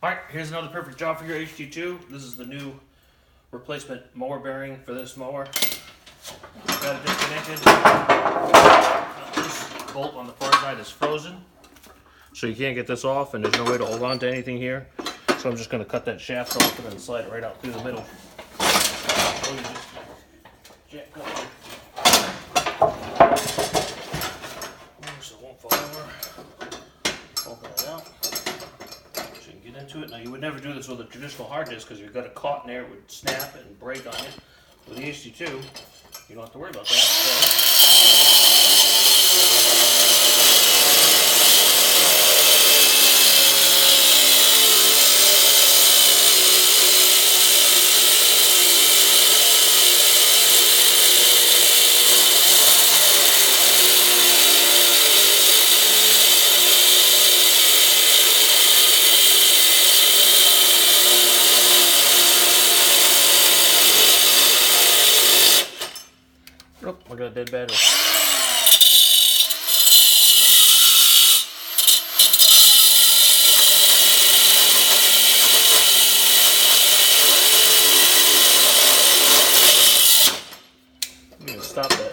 Alright, here's another perfect job for your HD2. This is the new replacement mower bearing for this mower. Got it disconnected. This bolt on the far side is frozen, so you can't get this off, and there's no way to hold on to anything here. So I'm just going to cut that shaft off and then slide it right out through the middle. So you just jack up here. So it won't fall over. Open it out. So you can get into it. Now you would never do this with a traditional hard disk because you've got it caught in there, it would snap and break on you. With the HD2, you don't have to worry about that. So oh, I got a dead battery. I'm going to stop that.